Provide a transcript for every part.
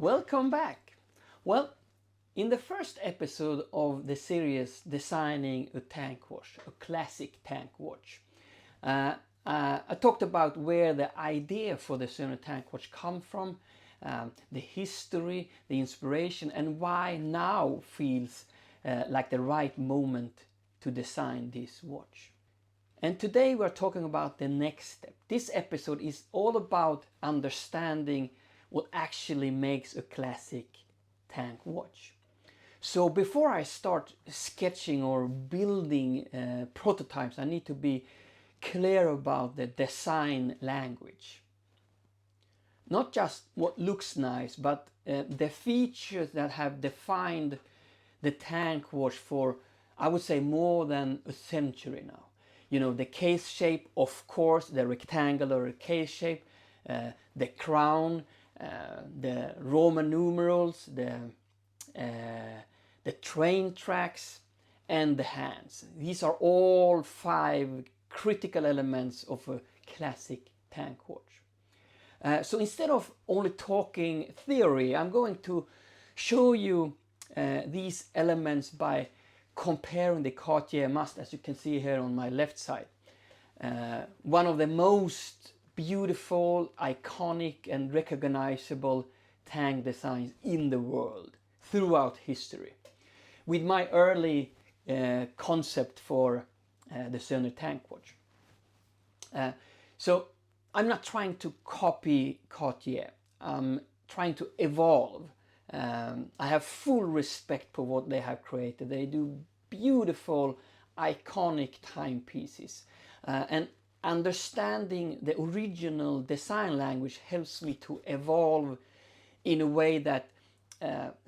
Welcome back. Well, in the first episode of the series Designing a Tank Watch, a classic tank watch, I talked about where the idea for the Söner Tank watch come from, the history, the inspiration, and why now feels like the right moment to design this watch. And today we're talking about the next step. This episode is all about understanding what actually makes a classic tank watch. So before I start sketching or building prototypes, I need to be clear about the design language. Not just what looks nice, but the features that have defined the tank watch for, I would say, more than a century now. You know, the case shape, of course, the rectangular case shape, the crown, the Roman numerals, the train tracks, and the hands. These are all 5 critical elements of a classic tank watch. So instead of only talking theory, I'm going to show you these elements by comparing the Cartier Must, as you can see here on my left side. One of the most beautiful, iconic and recognizable tank designs in the world throughout history, with my early concept for the Söner Tank watch. So I'm not trying to copy Cartier, I'm trying to evolve. I have full respect for what they have created. They do beautiful, iconic timepieces, and understanding the original design language helps me to evolve in a way that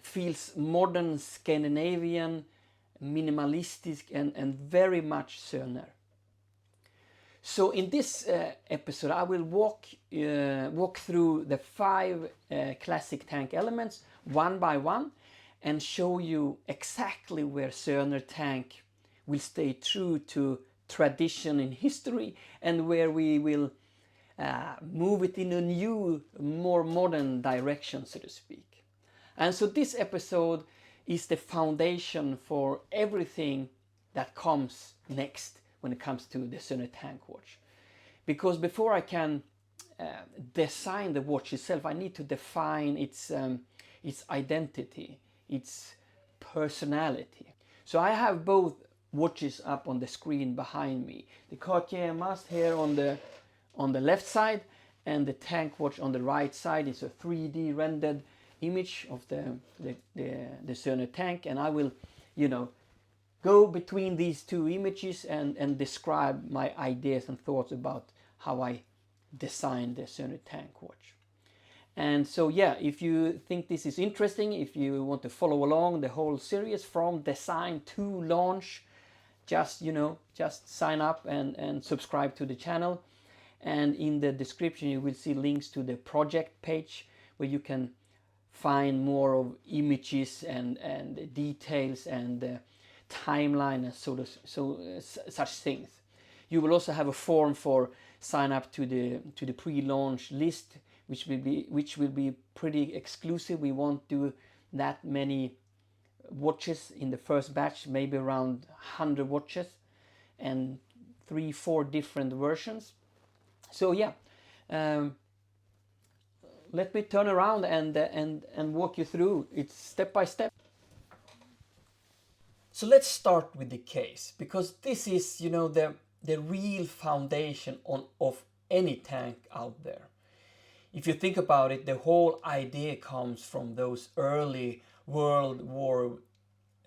feels modern, Scandinavian, minimalistic, and very much Söner. So in this episode I will walk through the 5 classic tank elements one by one and show you exactly where Söner Tank will stay true to tradition in history and where we will move it in a new, more modern direction, so to speak. And so this episode is the foundation for everything that comes next when it comes to the Söner Tank watch. Because before I can design the watch itself, I need to define its identity, its personality. So I have both watches up on the screen behind me. The Cartier Must here on the left side, and the tank watch on the right side is a 3D rendered image of the Söner Tank, and I will, go between these 2 images and describe my ideas and thoughts about how I designed the Söner Tank watch. And so yeah, if you think this is interesting, if you want to follow along the whole series from design to launch, just sign up and subscribe to the channel. And in the description you will see links to the project page where you can find more of images and details and timeline and such things. You will also have a form for sign up to the pre-launch list, which will be pretty exclusive. We won't do that many watches in the first batch, maybe around 100 watches and 3-4 different versions. So yeah, let me turn around and walk you through it step by step. So let's start with the case, because this is, the real foundation of any tank out there. If you think about it, the whole idea comes from those early World War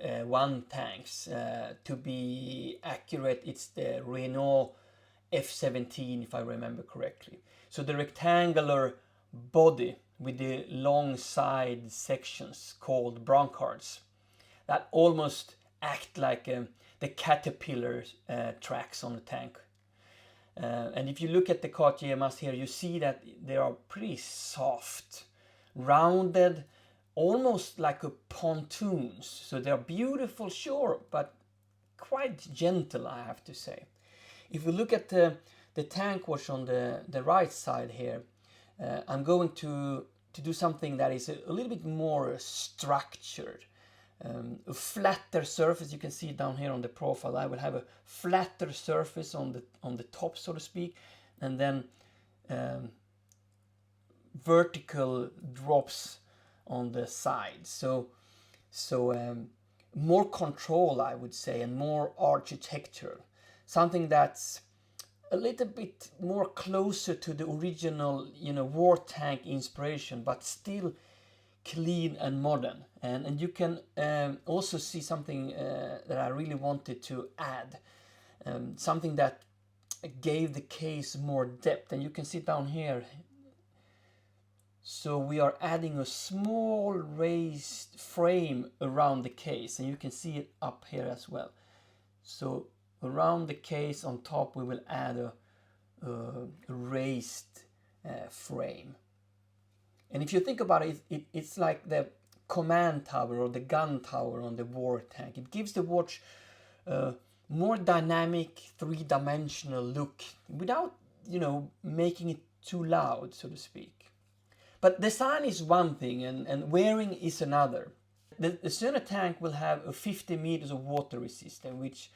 I tanks. To be accurate, it's the Renault F-17, if I remember correctly. So the rectangular body with the long side sections called brancards that almost act like the caterpillar tracks on the tank. And if you look at the Cartier Must here, you see that they are pretty soft, rounded, almost like a pontoons. So they're beautiful, sure, but quite gentle, I have to say. If we look at the tank watch on the right side here, I'm going to to do something that is a little bit more structured. A flatter surface. You can see it down here on the profile. I will have a flatter surface on the top, so to speak, and then vertical drops on the sides. So more control, I would say, and more architectural. Something that's a little bit more closer to the original, war tank inspiration, but still clean and modern. And you can also see something that I really wanted to add, something that gave the case more depth. And you can see down here. So we are adding a small raised frame around the case, and you can see it up here as well. So around the case on top we will add a raised frame. And if you think about it, it's like the command tower or the gun tower on the war tank. It gives the watch a more dynamic, three-dimensional look without, making it too loud, so to speak. But design is one thing and wearing is another. The Söner Tank will have a 50 meters of water resistance,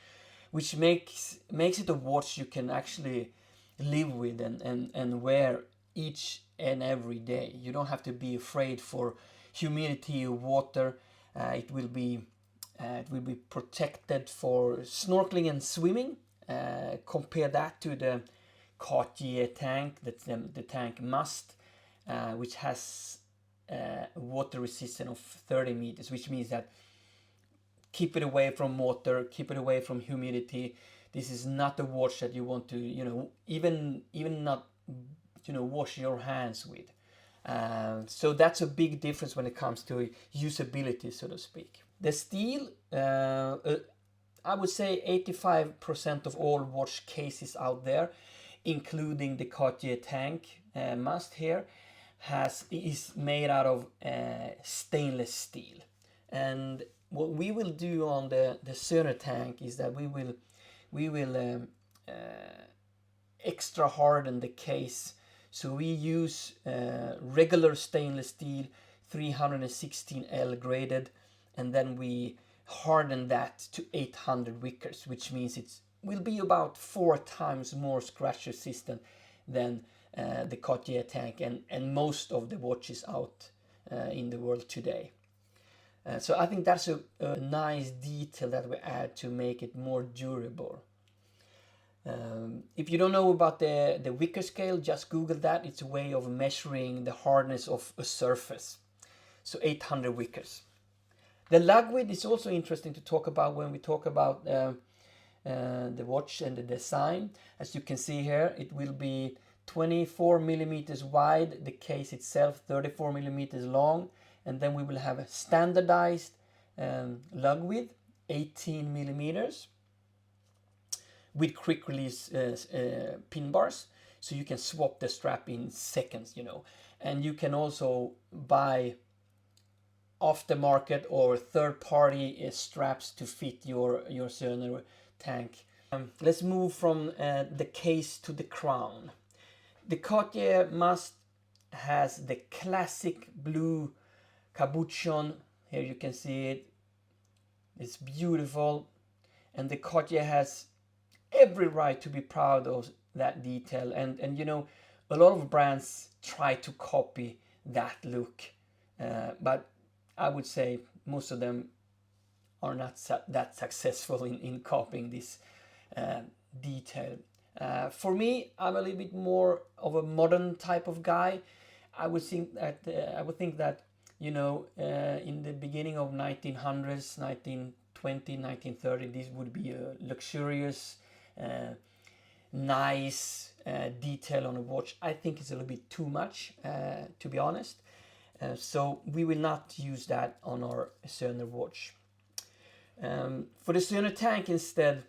which makes it a watch you can actually live with and wear each and every day. You don't have to be afraid for humidity or water. It will be protected for snorkeling and swimming. Compare that to the Cartier tank, that's the Tank Must, which has water resistance of 30 meters, which means that keep it away from water, keep it away from humidity. This is not a watch that you want to, even not, wash your hands with. So that's a big difference when it comes to usability, so to speak. The steel, I would say 85% of all watch cases out there, including the Cartier Tank Must here, is made out of stainless steel. And what we will do on the Söner Tank is that we will extra harden the case. So we use regular stainless steel 316L graded, and then we harden that to 800 Vickers, which means it will be about 4 times more scratch resistant than the Cartier Tank and most of the watches out in the world today. So I think that's a nice detail that we add to make it more durable. If you don't know about the Vickers scale, just Google that. It's a way of measuring the hardness of a surface. So 800 Vickers. The lug width is also interesting to talk about when we talk about the watch and the design. As you can see here, it will be 24 millimeters wide, the case itself 34 millimeters long, and then we will have a standardized lug width 18 millimeters with quick release pin bars, so you can swap the strap in seconds, and you can also buy aftermarket or third-party straps to fit your Söner Tank. Let's move from the case to the crown. The Cartier Must has the classic blue cabochon. Here you can see it. It's beautiful, and the Cartier has every right to be proud of that detail. And a lot of brands try to copy that look, but I would say most of them are not that successful in copying this detail. For me, I'm a little bit more of a modern type of guy. I would think that in the beginning of 1900s, 1920, 1930, this would be a luxurious, nice detail on a watch. I think it's a little bit too much, to be honest. So we will not use that on our Söner watch. For the Söner Tank instead,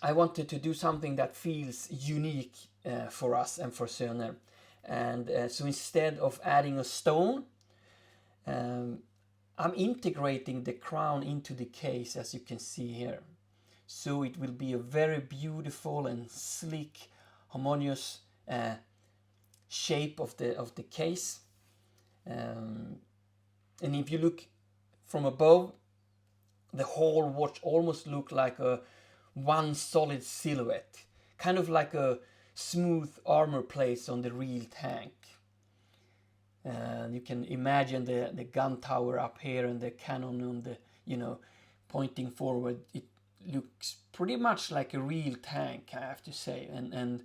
I wanted to do something that feels unique for us and for Söner. And so instead of adding a stone, I'm integrating the crown into the case, as you can see here. So it will be a very beautiful and sleek, harmonious shape of the case. And if you look from above, the whole watch almost look like a one solid silhouette, kind of like a smooth armor plate on the real tank. You can imagine the gun tower up here and the cannon on the, pointing forward. It looks pretty much like a real tank, I have to say. And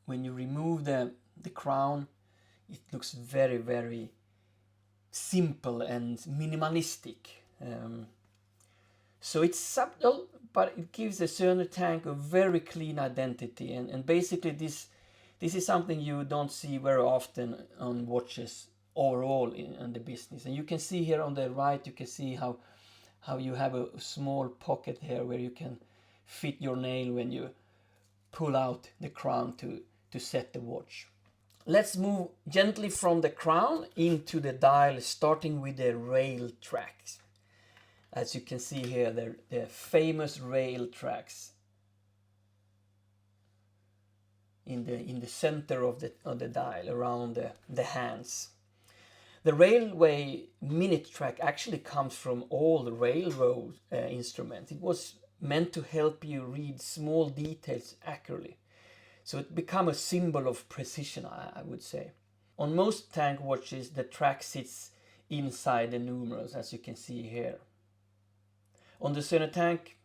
when you remove the crown, it looks very, very simple and minimalistic. So it's subtle, but it gives the Söner Tank a very clean identity. And basically this is something you don't see very often on watches overall in the business. And you can see here on the right, you can see how you have a small pocket here where you can fit your nail when you pull out the crown to set the watch. Let's move gently from the crown into the dial, starting with the rail tracks. As you can see here, the famous rail tracks in the center of the dial, around the hands. The railway minute track actually comes from all the railroad instruments. It was meant to help you read small details accurately. So it became a symbol of precision, I would say. On most tank watches, the track sits inside the numerals, as you can see here. On the Söner Tank,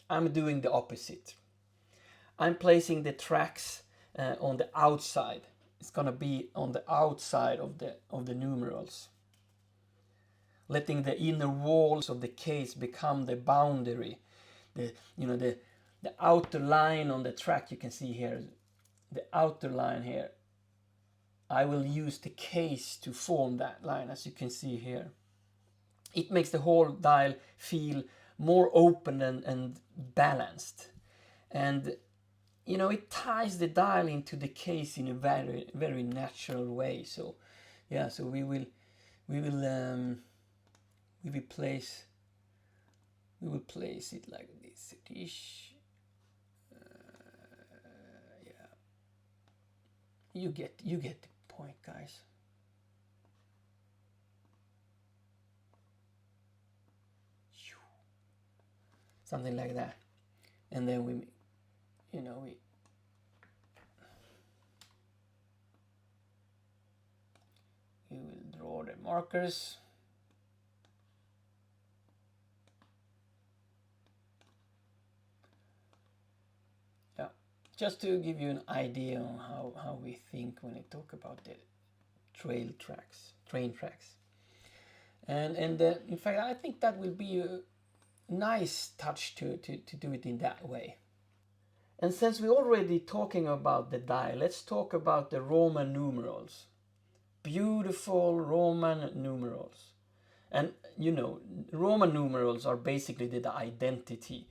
I'm doing the opposite. I'm placing the tracks on the outside. It's gonna be on the outside of the numerals, letting the inner walls of the case become the boundary. The outer line on the track, you can see here, the outer line here. I will use the case to form that line, as you can see here. It makes the whole dial feel more open and balanced. And it ties the dial into the case in a very, very natural way. So yeah, so we will place it like this. Yeah, you get the point, guys. Something like that. And then we will draw the markers. Yeah, just to give you an idea on how we think when we talk about the train tracks. And in fact, I think that will be a nice touch to do it in that way. And since we're already talking about the dial, let's talk about the Roman numerals. Beautiful Roman numerals. And Roman numerals are basically the identity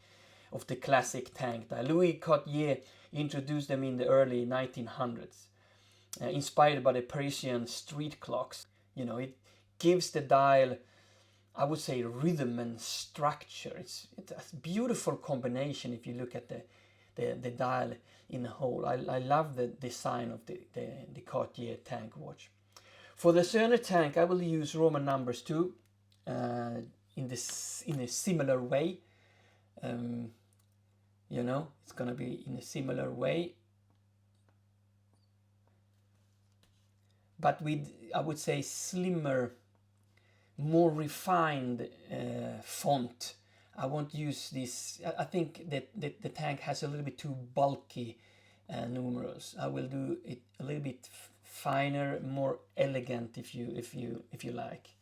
of the classic tank dial. Louis Cartier introduced them in the early 1900s, inspired by the Parisian street clocks. It gives the dial, I would say, rhythm and structure. It's a beautiful combination if you look at the dial in a whole. I love the design of the Cartier tank watch. For the Söner Tank, I will use Roman numbers too, in a similar way. It's gonna be in a similar way, but with, I would say, slimmer, more refined font. I won't use this. I think that the tank has a little bit too bulky numerals. I will do it a little bit finer, more elegant, if you like.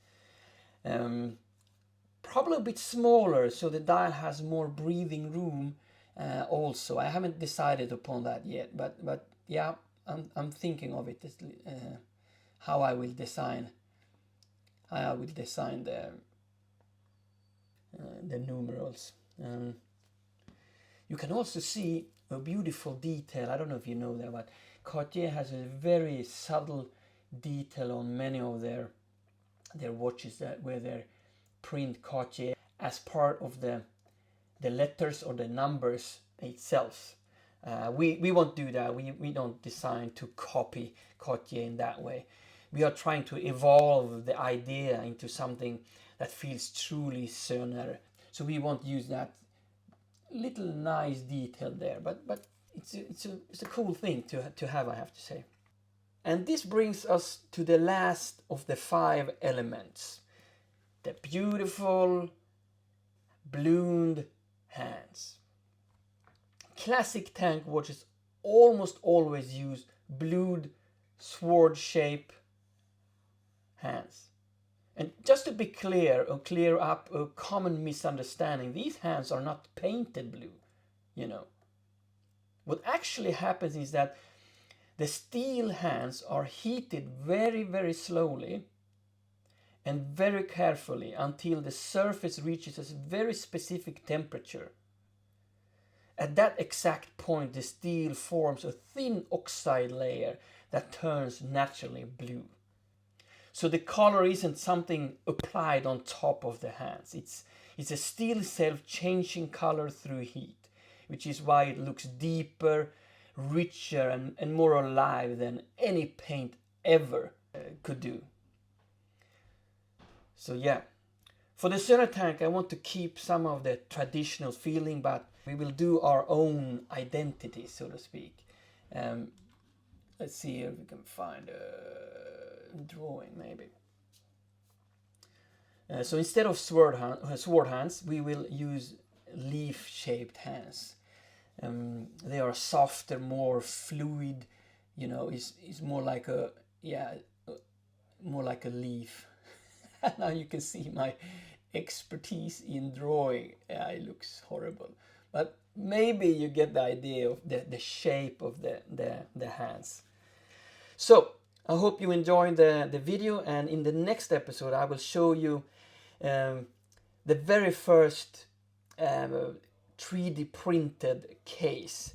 Probably a bit smaller, so the dial has more breathing room. Also, I haven't decided upon that yet, but yeah, I'm thinking of it. How I will design the numerals. You can also see a beautiful detail. I don't know if you know that, but Cartier has a very subtle detail on many of their watches where they print Cartier as part of the letters or the numbers itself. We won't do that. We don't design to copy Cartier in that way. we are trying to evolve the idea into something that feels truly Söner. So we won't use that little nice detail there, but it's a cool thing to have, I have to say. And this brings us to the last of the 5 elements, the beautiful ballooned hands. Classic tank watches almost always use blued sword shape hands. And just to be clear or clear up a common misunderstanding, these hands are not painted blue, you know. What actually happens is that the steel hands are heated very, very slowly and very carefully until the surface reaches a very specific temperature. At that exact point, the steel forms a thin oxide layer that turns naturally blue. So the color isn't something applied on top of the hands. It's a steel self-changing color through heat, which is why it looks deeper, richer, and more alive than any paint ever could do. So yeah, for the Söner Tank, I want to keep some of the traditional feeling, but we will do our own identity, so to speak. Let's see if we can find a drawing, maybe. So instead of sword hands, we will use leaf-shaped hands. They are softer, more fluid. You know, it's more like a more like a leaf. Now you can see my expertise in drawing. Yeah, it looks horrible, but maybe you get the idea of the shape of the hands. So I hope you enjoyed the video, and in the next episode I will show you the very first 3D printed case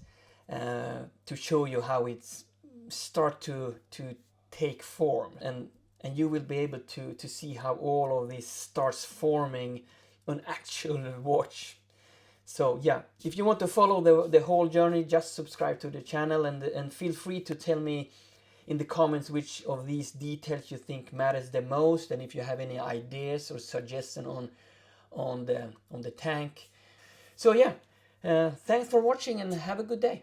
to show you how it's start to take form, and you will be able to see how all of this starts forming an actual watch. So yeah, if you want to follow the whole journey, just subscribe to the channel, and feel free to tell me in the comments which of these details you think matters the most, and if you have any ideas or suggestions on the tank. So yeah, thanks for watching and have a good day.